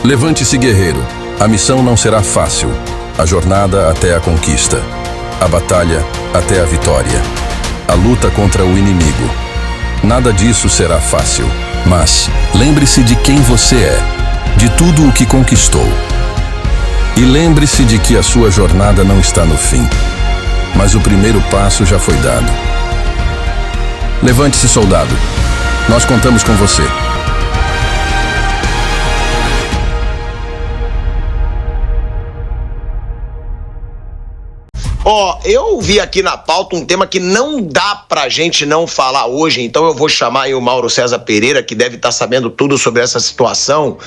Levante-se, guerreiro. A missão não será fácil. A jornada até a conquista. A batalha até a vitória. A luta contra o inimigo. Nada disso será fácil. Mas lembre-se de quem você é, de tudo o que conquistou. E lembre-se de que a sua jornada não está no fim. Mas o primeiro passo já foi dado. Levante-se, soldado. Nós contamos com você. Eu vi aqui na pauta um tema que não dá pra gente não falar hoje, então eu vou chamar aí o Mauro César Pereira, que deve estar sabendo tudo sobre essa situação,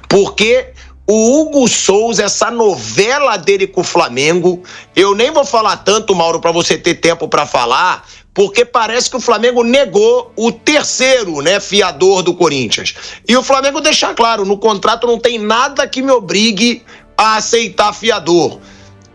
porque o Hugo Souza, essa novela dele com o Flamengo, eu nem vou falar tanto, Mauro, pra você ter tempo pra falar, porque parece que o Flamengo negou o terceiro, fiador do Corinthians. E o Flamengo deixa claro, no contrato não tem nada que me obrigue a aceitar fiador.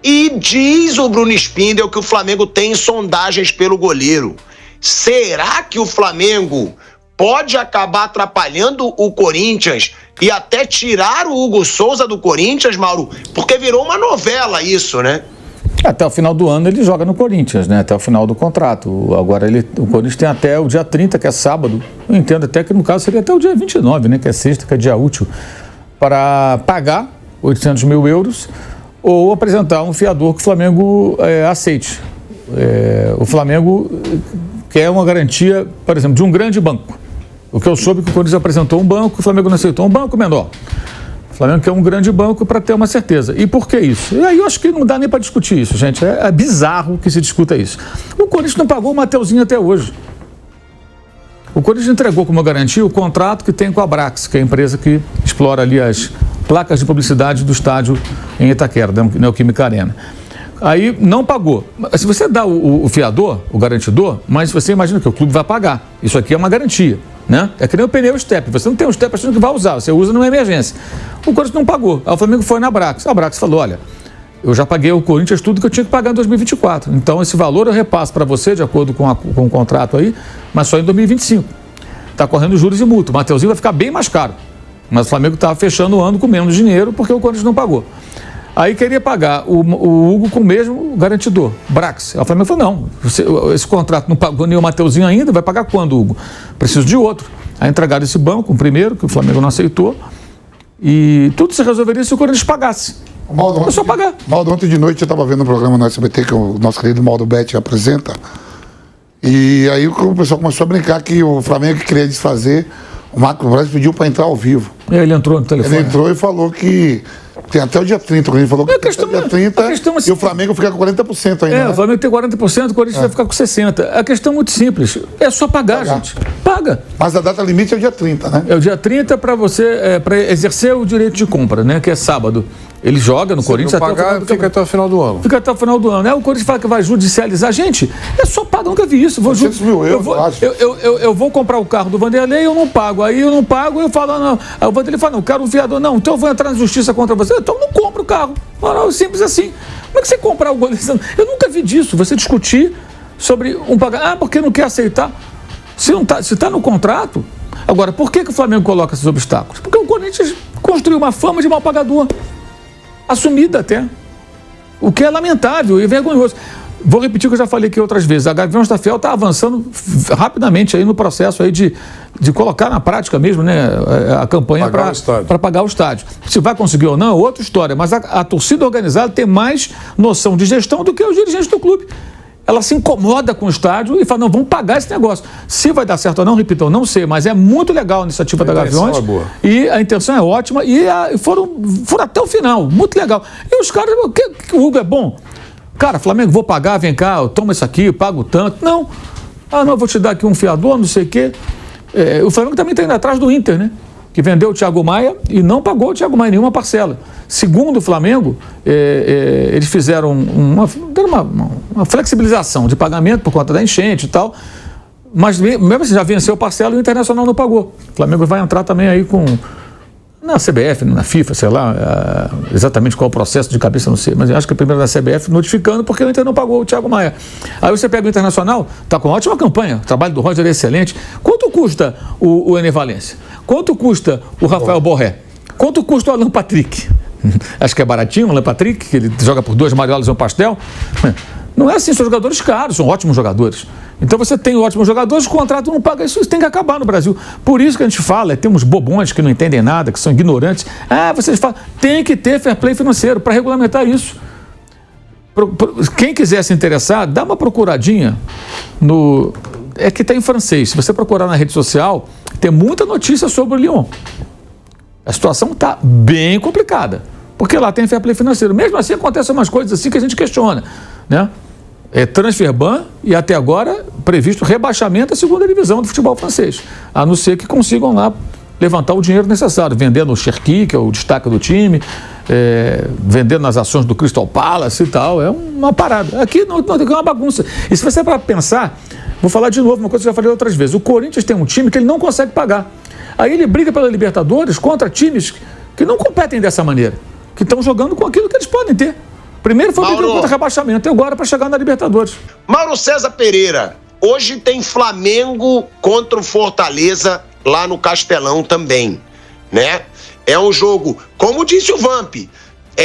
E diz o Bruno Spindel que o Flamengo tem sondagens pelo goleiro. Será que o Flamengo pode acabar atrapalhando o Corinthians e até tirar o Hugo Souza do Corinthians, Mauro? Porque virou uma novela isso, né? Até o final do ano ele joga no Corinthians, né? Até o final do contrato. Agora o Corinthians tem até o dia 30, que é sábado. Eu entendo até que no caso seria até o dia 29, né? Que é sexta, que é dia útil, para pagar 800 mil euros ou apresentar um fiador que o Flamengo aceite. O Flamengo quer uma garantia, por exemplo, de um grande banco. O que eu soube que o Corinthians apresentou um banco, o Flamengo não aceitou um banco menor. O Flamengo quer um grande banco para ter uma certeza. E por que isso? E aí eu acho que não dá nem para discutir isso, gente. É bizarro que se discuta isso. O Corinthians não pagou o Mateuzinho até hoje. O Corinthians entregou como garantia o contrato que tem com a Brax, que é a empresa que explora ali as placas de publicidade do estádio em Itaquera, da Neoquímica Arena. Aí não pagou. Se você dá o fiador, o garantidor, mas você imagina que o clube vai pagar. Isso aqui é uma garantia, né? É que nem o pneu step. Você não tem um step achando que vai usar, você usa numa emergência. O Corinthians não pagou. Aí o Flamengo foi na Brax. A Brax falou, olha, eu já paguei ao Corinthians tudo que eu tinha que pagar em 2024. Então esse valor eu repasso para você, de acordo com o contrato aí, mas só em 2025. Está correndo juros e multa. O Mateuzinho vai ficar bem mais caro. Mas o Flamengo estava fechando o ano com menos dinheiro porque o Corinthians não pagou. Aí queria pagar o Hugo com o mesmo garantidor, Brax. Aí o Flamengo falou, não, esse contrato não pagou nem o Mateuzinho ainda, vai pagar quando, Hugo? Preciso de outro. Aí entregaram esse banco, o primeiro, que o Flamengo não aceitou, e tudo se resolveria se o Corinthians pagasse. É só pagar. Maldo, ontem de noite eu estava vendo um programa no SBT que o nosso querido Maldo Betti apresenta, e aí o pessoal começou a brincar que o Flamengo queria desfazer. O Marco Braz pediu para entrar ao vivo. Ele entrou no telefone. Ele entrou e falou que tem até o dia 30. Ele falou que tem até o dia 30 e o Flamengo fica com 40% ainda. O Flamengo tem 40%, o Corinthians vai ficar com 60%. A questão é muito simples. É só pagar, gente. Paga. Mas a data limite é o dia 30, né? É o dia 30 para você para exercer o direito de compra, né? Que é sábado. Ele joga no Corinthians até pagar, fica até o final do ano. Fica até o final do ano. O Corinthians fala que vai judicializar. Gente, é só pagar. Nunca vi isso. 800 mil euros, eu vou comprar o carro do Vanderlei e eu não pago. Aí eu não pago, eu falo, não. Aí o Vanderlei fala, não, eu quero um fiador. Não, então eu vou entrar na justiça contra você. Então não compra o carro. Não, simples assim. Como é que você comprar o goleiro? Eu nunca vi disso. Você discutir sobre um pagamento. Porque não quer aceitar. Se está no contrato. Agora, por que o Flamengo coloca esses obstáculos? Porque o Corinthians construiu uma fama de mal pagador. Assumida até, o que é lamentável e vergonhoso. Vou repetir o que eu já falei aqui outras vezes, a Gaviões da Fiel está avançando rapidamente aí no processo aí de colocar na prática mesmo, né, a campanha para pagar o estádio. Se vai conseguir ou não é outra história, mas a torcida organizada tem mais noção de gestão do que os dirigentes do clube. Ela se incomoda com o estádio e fala, não, vamos pagar esse negócio. Se vai dar certo ou não, repito, eu não sei, mas é muito legal a iniciativa da Gaviões. É boa. E a intenção é ótima e foram até o final, muito legal. E os caras, que o Hugo é bom? Cara, Flamengo, vou pagar, vem cá, toma isso aqui, eu pago tanto. Não, não, vou te dar aqui um fiador, não sei o quê. O Flamengo também está indo atrás do Inter, né? Que vendeu o Thiago Maia e não pagou o Thiago Maia nenhuma parcela. Segundo o Flamengo, eles fizeram uma flexibilização de pagamento por conta da enchente e tal, mas mesmo assim já venceu parcela e o Internacional não pagou. O Flamengo vai entrar também aí na CBF, na FIFA, sei lá, exatamente qual o processo de cabeça, não sei, mas acho que é primeiro da CBF notificando porque o Inter não pagou o Thiago Maia. Aí você pega o Internacional, está com ótima campanha, o trabalho do Roger é excelente. Quanto custa o Ené Valencia? Quanto custa o Rafael Borré? Quanto custa o Alan Patrick? Acho que é baratinho o Alan Patrick, que ele joga por 2 mariolas e um pastel. Não é assim, são jogadores caros, são ótimos jogadores. Então você tem ótimos jogadores, o contrato não paga isso tem que acabar no Brasil. Por isso que a gente fala, tem uns bobões que não entendem nada, que são ignorantes. Vocês falam, tem que ter fair play financeiro para regulamentar isso. Quem quiser se interessar, dá uma procuradinha no... É que está em francês. Se você procurar na rede social, tem muita notícia sobre o Lyon. A situação está bem complicada, porque lá tem fair play financeiro. Mesmo assim, acontecem umas coisas assim que a gente questiona, né? É transferban e até agora previsto rebaixamento da segunda divisão do futebol francês, a não ser que consigam lá levantar o dinheiro necessário, vendendo o Cherki, que é o destaque do time, vendendo nas ações do Crystal Palace e tal, é uma parada. Aqui não é uma bagunça. E se você para pensar, vou falar de novo uma coisa que eu já falei outras vezes, o Corinthians tem um time que ele não consegue pagar. Aí ele briga pela Libertadores contra times que não competem dessa maneira, que estão jogando com aquilo que eles podem ter. Primeiro foi brigando contra rebaixamento e agora para chegar na Libertadores. Mauro César Pereira, hoje tem Flamengo contra o Fortaleza lá no Castelão também, né? É um jogo, como disse o Vamp,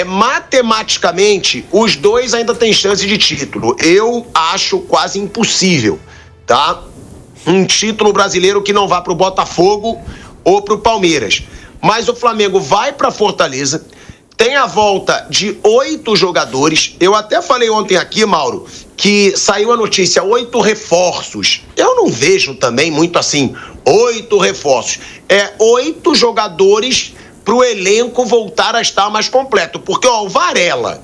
matematicamente os dois ainda têm chance de título. Eu acho quase impossível, tá? Um título brasileiro que não vá pro Botafogo ou pro Palmeiras. Mas o Flamengo vai pra Fortaleza, tem a volta de 8 jogadores. Eu até falei ontem aqui, Mauro, que saiu a notícia, 8 reforços. Eu não vejo também muito assim, 8 reforços. 8 jogadores pro elenco voltar a estar mais completo. Porque, o Varela,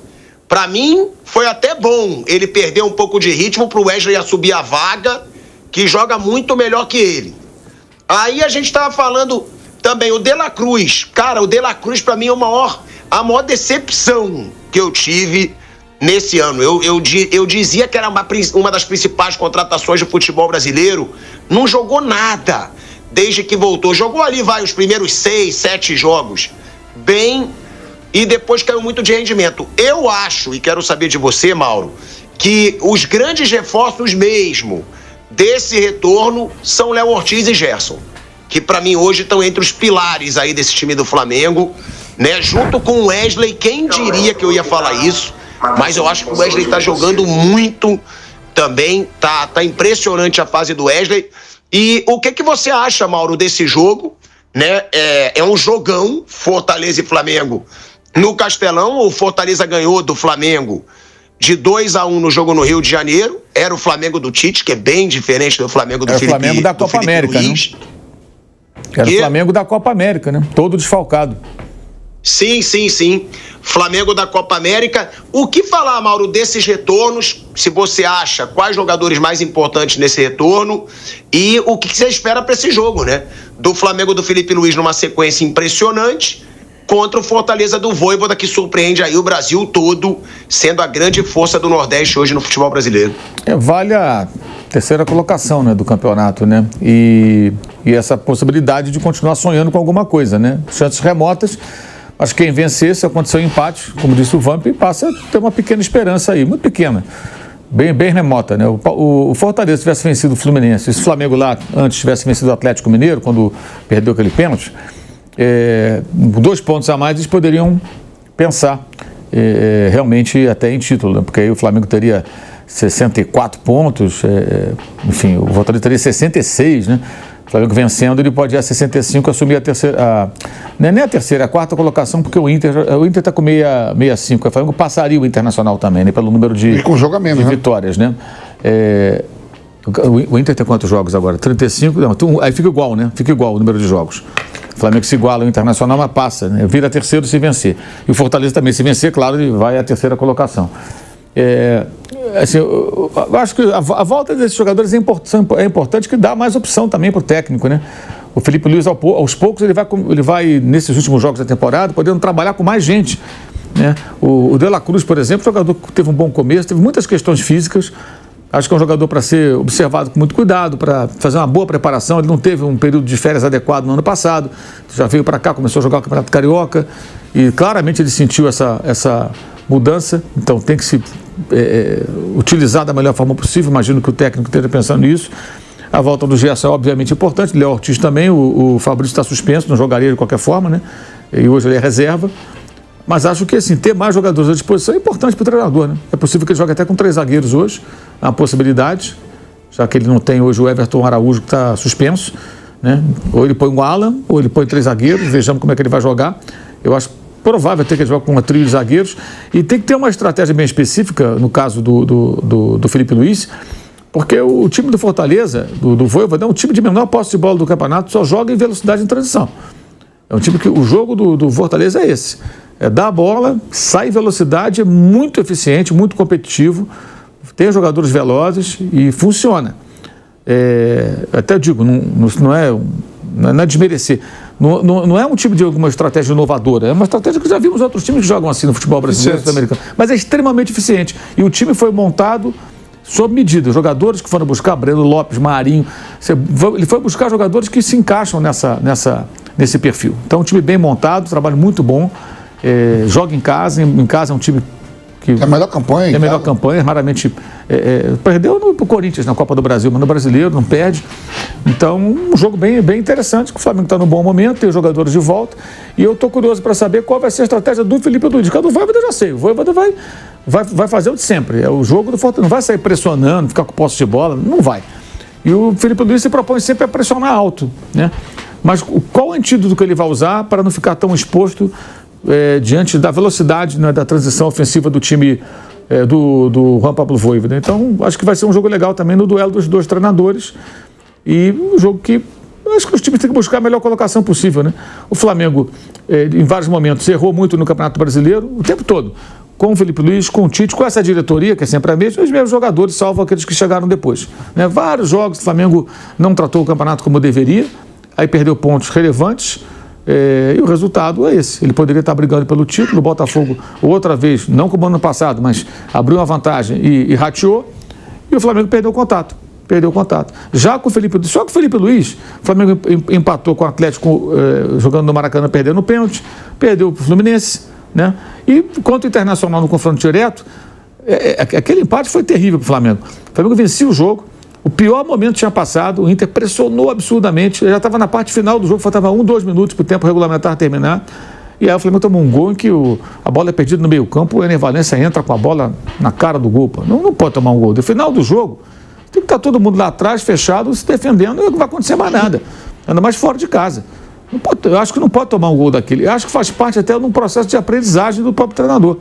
pra mim, foi até bom ele perder um pouco de ritmo pro Wesley assumir a vaga, que joga muito melhor que ele. Aí a gente tava falando também o De La Cruz. Cara, o De La Cruz pra mim é a maior decepção que eu tive nesse ano. Eu dizia que era uma das principais contratações do futebol brasileiro. Não jogou nada desde que voltou. Jogou ali, os primeiros 6, 7 jogos. Bem, e depois caiu muito de rendimento. Eu acho, e quero saber de você, Mauro, que os grandes reforços mesmo desse retorno são Léo Ortiz e Gerson, que pra mim hoje estão entre os pilares aí desse time do Flamengo, né? Junto com o Wesley, quem diria que eu ia falar isso, mas eu acho que o Wesley tá jogando muito também, tá impressionante a fase do Wesley. E o que você acha, Mauro, desse jogo, né? É um jogão, Fortaleza e Flamengo no Castelão. O Fortaleza ganhou do Flamengo de 2-1 no jogo no Rio de Janeiro. Era o Flamengo do Tite, que é bem diferente do Flamengo do Felipe Luiz. Flamengo da Copa América, né? Era o Flamengo da Copa América, né? Todo desfalcado. Sim. Flamengo da Copa América. O que falar, Mauro, desses retornos? Se você acha quais jogadores mais importantes nesse retorno e o que você espera para esse jogo, né? Do Flamengo do Felipe Luiz numa sequência impressionante contra o Fortaleza do Vojvoda, que surpreende aí o Brasil todo, sendo a grande força do Nordeste hoje no futebol brasileiro. Vale a terceira colocação, né, do campeonato, né? E essa possibilidade de continuar sonhando com alguma coisa, né? Chances remotas. Mas quem vencer, se acontecer um empate, como disse o Vamp, passa a ter uma pequena esperança aí, muito pequena, bem remota, né? O Fortaleza tivesse vencido o Fluminense, se o Flamengo lá antes tivesse vencido o Atlético Mineiro, quando perdeu aquele pênalti, 2 pontos a mais eles poderiam pensar realmente até em título, né? Porque aí o Flamengo teria 64 pontos, enfim, o Fortaleza teria 66, né? O Flamengo vencendo, ele pode ir a 65 assumir a terceira, nem a terceira, a quarta colocação, porque o Inter está com 65. O Flamengo passaria o Internacional também, né, pelo número de, com jogo a menos, de vitórias, né? O Inter tem quantos jogos agora? 35? Não, aí fica igual, né? Fica igual o número de jogos. O Flamengo se iguala ao Internacional, mas passa, né? Vira terceiro se vencer. E o Fortaleza também, se vencer, claro, ele vai à terceira colocação. Assim, eu acho que a volta desses jogadores é importante, que dá mais opção também para o técnico, né? O Felipe Luiz, aos poucos, ele vai, nesses últimos jogos da temporada, podendo trabalhar com mais gente, né? O De La Cruz, por exemplo, jogador que teve um bom começo, teve muitas questões físicas. Acho que é um jogador para ser observado com muito cuidado, para fazer uma boa preparação. Ele não teve um período de férias adequado no ano passado, já veio para cá, começou a jogar o Campeonato Carioca e claramente ele sentiu essa mudança, então tem que se utilizar da melhor forma possível. Imagino que o técnico esteja pensando nisso. A volta do Gerson é obviamente importante, Léo Ortiz também, o Fabrício está suspenso, não jogaria de qualquer forma, né? e hoje ele é reserva. Mas acho que assim, ter mais jogadores à disposição é importante para o treinador, né? É possível que ele jogue até com 3 zagueiros hoje, é uma possibilidade, já que ele não tem hoje o Everton Araújo que está suspenso, né? Ou ele põe o Alan, ou ele põe 3 zagueiros, vejamos como é que ele vai jogar. Eu acho provável até que ele jogue com uma trio de zagueiros, e tem que ter uma estratégia bem específica, no caso do Felipe Luiz, porque o time do Fortaleza, do Vojvoda, é um time de menor posse de bola do campeonato, só joga em velocidade em transição. É um time que o jogo do Fortaleza é esse. É dar a bola, sai em velocidade, é muito eficiente, muito competitivo, tem jogadores velozes e funciona. Até digo, não é desmerecer. Não é um tipo de alguma estratégia inovadora, é uma estratégia que já vimos outros times que jogam assim no futebol brasileiro e sul-americano. Mas é extremamente eficiente. E o time foi montado sob medida. Os jogadores que foram buscar, Breno Lopes, Marinho, ele foi buscar jogadores que se encaixam nesse perfil. Então, um time bem montado, trabalho muito bom. Joga em casa é um time que é a melhor campanha. É a melhor campanha, raramente perdeu pro Corinthians na Copa do Brasil, mas no Brasileiro não perde. Então, um jogo bem interessante, que o Flamengo está num bom momento, tem os jogadores de volta, e eu estou curioso para saber qual vai ser a estratégia do Felipe Luiz. Porque do Vojvoda eu já sei, o Vojvoda vai fazer o de sempre, é o jogo do Fortaleza, não vai sair pressionando, ficar com posse de bola, não vai. E o Felipe Luiz se propõe sempre a pressionar alto, né? Mas qual o antídoto que ele vai usar para não ficar tão exposto diante da velocidade, né, da transição ofensiva do time do Juan Pablo Vojvoda? Então, acho que vai ser um jogo legal também no duelo dos 2 treinadores, e um jogo que acho que os times têm que buscar a melhor colocação possível, né? O Flamengo, em vários momentos, errou muito no Campeonato Brasileiro, o tempo todo, com o Felipe Luiz, com o Tite, com essa diretoria, que é sempre a mesma, os mesmos jogadores, salvo aqueles que chegaram depois, né? Vários jogos o Flamengo não tratou o campeonato como deveria, aí perdeu pontos relevantes, e o resultado é esse. Ele poderia estar brigando pelo título, o Botafogo, outra vez, não como ano passado, mas abriu uma vantagem e rateou, e o Flamengo perdeu o contato. Já com o Felipe Luiz, só com o Felipe Luiz, o Flamengo empatou com o Atlético jogando no Maracanã, perdendo o pênalti, perdeu o Fluminense, né? E quanto ao Internacional no confronto direto, aquele empate foi terrível para o Flamengo. O Flamengo vencia o jogo, o pior momento tinha passado, o Inter pressionou absurdamente, já estava na parte final do jogo, faltava 2 minutos para o tempo regulamentar terminar, e aí o Flamengo tomou um gol em que a bola é perdida no meio campo, o Ener Valencia entra com a bola na cara do gol. Não pode tomar um gol. No final do jogo, tem que estar todo mundo lá atrás, fechado, se defendendo, e não vai acontecer mais nada, ainda mais fora de casa. Eu acho que não pode tomar um gol daquele, eu acho que faz parte até de um processo de aprendizagem do próprio treinador.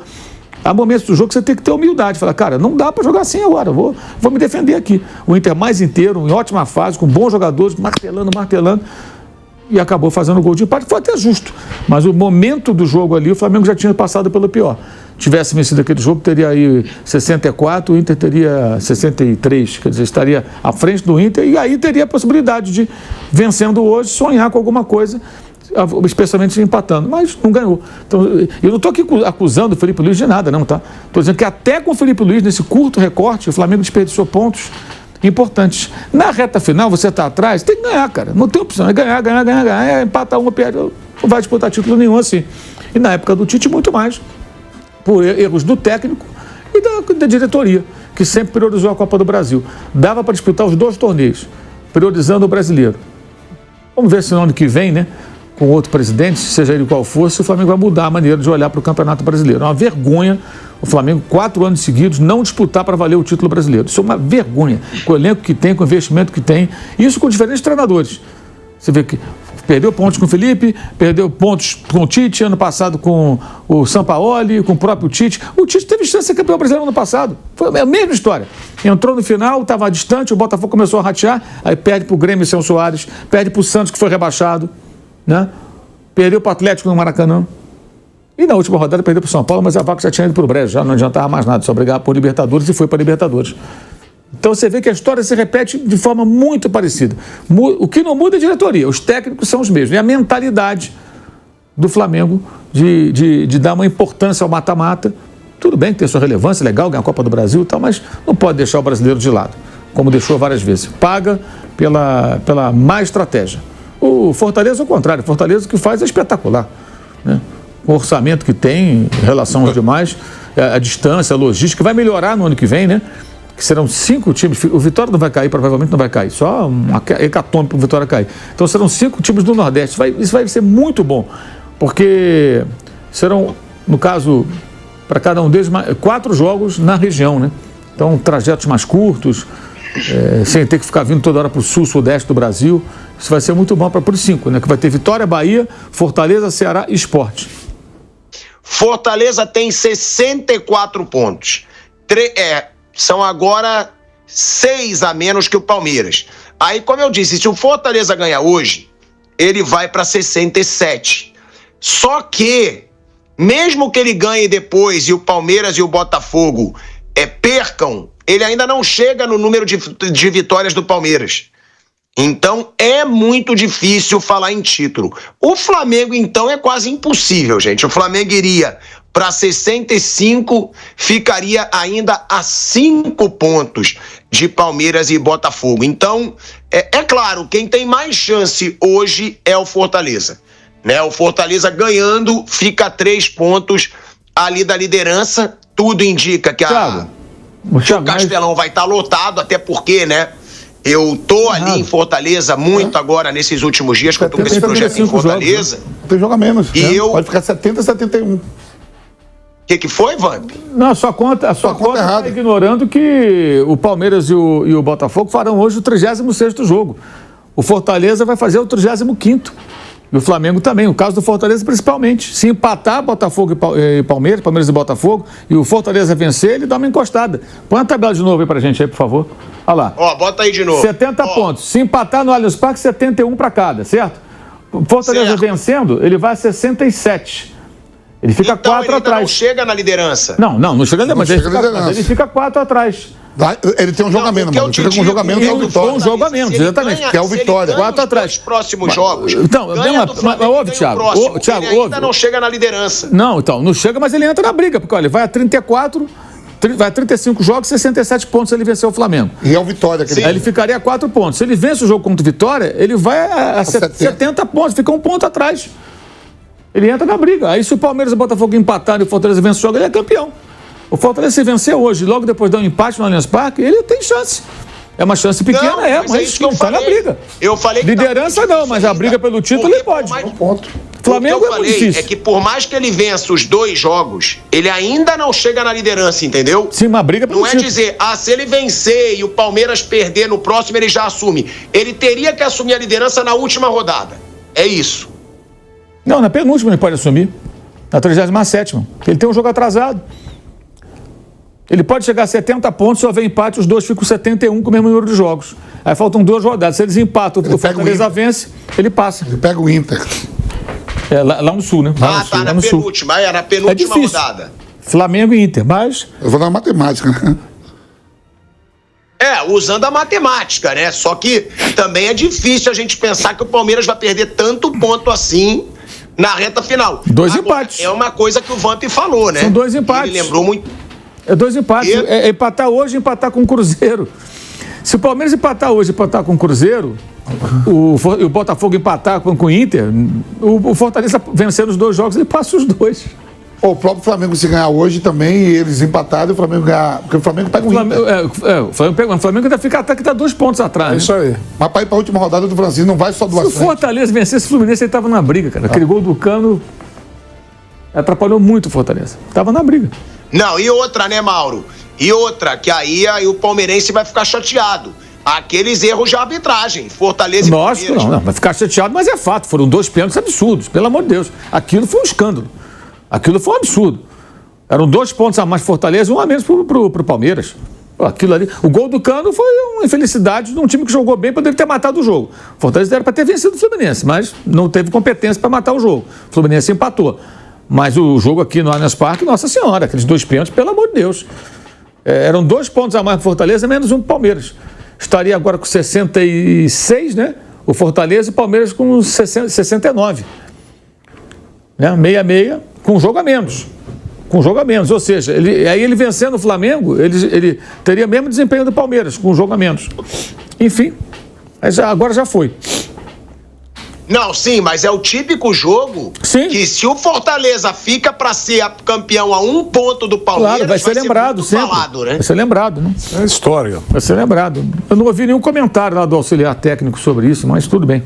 Há momentos do jogo que você tem que ter humildade, falar, cara, não dá para jogar assim agora, vou me defender aqui. O Inter mais inteiro, em ótima fase, com bons jogadores, martelando, e acabou fazendo o gol de empate, foi até justo. Mas o momento do jogo ali, o Flamengo já tinha passado pelo pior. Tivesse vencido aquele jogo, teria aí 64, o Inter teria 63, quer dizer, estaria à frente do Inter, e aí teria a possibilidade de, vencendo hoje, sonhar com alguma coisa, especialmente empatando, mas não ganhou. Então, eu não estou aqui acusando o Felipe Luiz de nada, não, tá? Estou dizendo que até com o Felipe Luiz, nesse curto recorte, o Flamengo desperdiçou pontos importantes. Na reta final, você está atrás, tem que ganhar, cara. Não tem opção, é ganhar, empata uma, perde, não vai disputar título nenhum assim. E na época do Tite, muito mais, por erros do técnico e da diretoria, que sempre priorizou a Copa do Brasil. Dava para disputar os 2 torneios, priorizando o brasileiro. Vamos ver se no ano que vem, né, com outro presidente, seja ele qual for, se o Flamengo vai mudar a maneira de olhar para o Campeonato Brasileiro. É uma vergonha o Flamengo, 4 anos seguidos, não disputar para valer o título brasileiro. Isso é uma vergonha, com o elenco que tem, com o investimento que tem, isso com diferentes treinadores. Você vê que perdeu pontos com o Felipe, perdeu pontos com o Tite, ano passado com o Sampaoli, com o próprio Tite. O Tite teve chance de ser campeão brasileiro ano passado. Foi a mesma história. Entrou no final, estava distante, o Botafogo começou a ratear, aí perde para o Grêmio sem o Soares, perde para o Santos, que foi rebaixado, né? Perdeu para o Atlético no Maracanã. E na última rodada perdeu para o São Paulo, mas a vaca já tinha ido para o brejo, já não adiantava mais nada, só brigar por Libertadores, e foi para Libertadores. Então você vê que a história se repete de forma muito parecida. O que não muda é a diretoria, os técnicos são os mesmos. E a mentalidade do Flamengo de dar uma importância ao mata-mata. Tudo bem que tem sua relevância, legal, ganhar a Copa do Brasil e tal, mas não pode deixar o brasileiro de lado, como deixou várias vezes. Paga pela má estratégia. O Fortaleza, ao contrário, o Fortaleza o que faz é espetacular, né? O orçamento que tem em relação aos demais, a distância, a logística, vai melhorar no ano que vem, né? Que serão 5 times, o Vitória não vai cair, provavelmente não vai cair, só uma hecatombe para o Vitória cair. Então serão 5 times do Nordeste, isso vai ser muito bom. porque serão, no caso, para cada um deles, 4 jogos na região, né? Então, trajetos mais curtos, sem ter que ficar vindo toda hora para o sul, sudeste do Brasil. Isso vai ser muito bom para os 5, né? Que vai ter Vitória, Bahia, Fortaleza, Ceará e Sport. Fortaleza tem 64 pontos. São agora 6 a menos que o Palmeiras. Aí, como eu disse, se o Fortaleza ganhar hoje, ele vai para 67. Só que, mesmo que ele ganhe depois e o Palmeiras e o Botafogo percam, ele ainda não chega no número de vitórias do Palmeiras. Então, é muito difícil falar em título. O Flamengo, então, é quase impossível, gente. O Flamengo iria para 65, ficaria ainda a 5 pontos de Palmeiras e Botafogo. Então, é claro, quem tem mais chance hoje é o Fortaleza. Né? O Fortaleza ganhando, fica a 3 pontos ali da liderança. Tudo indica que o Castelão vai estar lotado, até porque, né? Eu tô ali em Fortaleza muito agora, nesses últimos dias, que eu tô com esse projeto em Fortaleza. Jogos, né? Tem jogo a menos. E pode ficar 70, 71. O que foi, Vamp? Não, a sua conta está ignorando que o Palmeiras e o Botafogo farão hoje o 36º jogo. O Fortaleza vai fazer o 35º. E o Flamengo também, o caso do Fortaleza principalmente. Se empatar Botafogo e Palmeiras e Botafogo, e o Fortaleza vencer, ele dá uma encostada. Põe a tabela de novo aí pra gente aí, por favor. Olha lá. Bota aí de novo. 70 pontos. Se empatar no Allianz Parque, 71 para cada, certo? O Fortaleza vencendo, ele vai a 67. Ele fica 4 atrás. Não chega na liderança. Não chega na liderança. Mas ele fica 4 atrás. Ele tem um jogo a menos, mano. Fica com um jogo a menos que é o Vitória. Um jogo a menos, exatamente. Que é o Vitória. 4 atrás. Os próximos jogos. Então, ouve, Thiago. Ele ainda não chega na liderança. Não chega, mas ele entra na briga, porque olha, ele vai a 34, vai a 35 jogos, 67 pontos se ele vencer o Flamengo. E é o Vitória. Aí ele ficaria a 4 pontos. Se ele vence o jogo contra o Vitória, ele vai a 70 pontos, fica 1 ponto atrás. Ele entra na briga. Aí se o Palmeiras e o Botafogo empatarem e o Fortaleza vence o jogo, ele é campeão. O Fortaleza, se vencer hoje, logo depois de dar um empate no Allianz Parque, ele tem chance. É uma chance pequena, mas é isso que eu falei. Tá na briga. Eu falei que liderança não, mas a briga pelo título ele pode. Um ponto. Flamengo é muito difícil. É que por mais que ele vença os 2 jogos, ele ainda não chega na liderança, entendeu? Sim, uma briga pelo título. Não é dizer, se ele vencer e o Palmeiras perder no próximo, ele já assume. Ele teria que assumir a liderança na última rodada. É isso. Não, na penúltima ele pode assumir. Na 37ª. Ele tem um jogo atrasado. Ele pode chegar a 70 pontos, se houver empate, os 2 ficam 71 com o mesmo número de jogos. Aí faltam 2 rodadas. Se eles empatam, o Fortaleza vence, ele passa. Ele pega o Inter. Lá no sul, né? Na penúltima. Na penúltima rodada. Flamengo e Inter, mas... Eu vou dar matemática, né? Usando a matemática, né? Só que também é difícil a gente pensar que o Palmeiras vai perder tanto ponto assim na reta final. 2 empates. É uma coisa que o Vamp falou, né? São 2 empates. Ele lembrou muito... 2 empates. É empatar hoje e empatar com o Cruzeiro. Se o Palmeiras empatar hoje e empatar com o Cruzeiro, o Botafogo empatar com o Inter, o Fortaleza vencendo os 2 jogos, ele passa os 2. O próprio Flamengo, se ganhar hoje também, e eles empatados, o Flamengo ganhar. Porque o Flamengo pega o Inter. O Flamengo ainda fica até que está 2 pontos atrás. É isso aí. Mas para ir para a última rodada do Francisco, não vai só do Se o Fortaleza vencesse o Fluminense, ele estava na briga, cara. Aquele gol do Cano atrapalhou muito o Fortaleza. Estava na briga. Não, e outra, né, Mauro? E outra, que aí o palmeirense vai ficar chateado. Aqueles erros de arbitragem, Fortaleza e Palmeiras. Nossa, não, vai ficar chateado, mas é fato. Foram 2 pênaltis absurdos, pelo amor de Deus. Aquilo foi um escândalo. Aquilo foi um absurdo. Eram 2 pontos a mais pro Fortaleza e 1 a menos pro Palmeiras. Aquilo ali. O gol do Cano foi uma infelicidade de um time que jogou bem, poderia ter matado o jogo. O Fortaleza era para ter vencido o Fluminense, mas não teve competência para matar o jogo. O Fluminense empatou. Mas o jogo aqui no Allianz Parque, nossa senhora, aqueles 2 pênaltis, pelo amor de Deus. Eram 2 pontos a mais pro Fortaleza, menos 1 pro Palmeiras. Estaria agora com 66, né? O Fortaleza e o Palmeiras com 69. Né? 6-6, com jogo a menos. Com jogo a menos. Ou seja, aí ele vencendo o Flamengo, ele teria o mesmo desempenho do Palmeiras, com jogo a menos. Enfim, agora já foi. Não, sim, mas é o típico jogo que se o Fortaleza fica para ser campeão a 1 ponto do Palmeiras, claro, vai ser lembrado sempre. Falado, né? Vai ser lembrado, né? É história. Vai ser lembrado. Eu não ouvi nenhum comentário lá do auxiliar técnico sobre isso, mas tudo bem.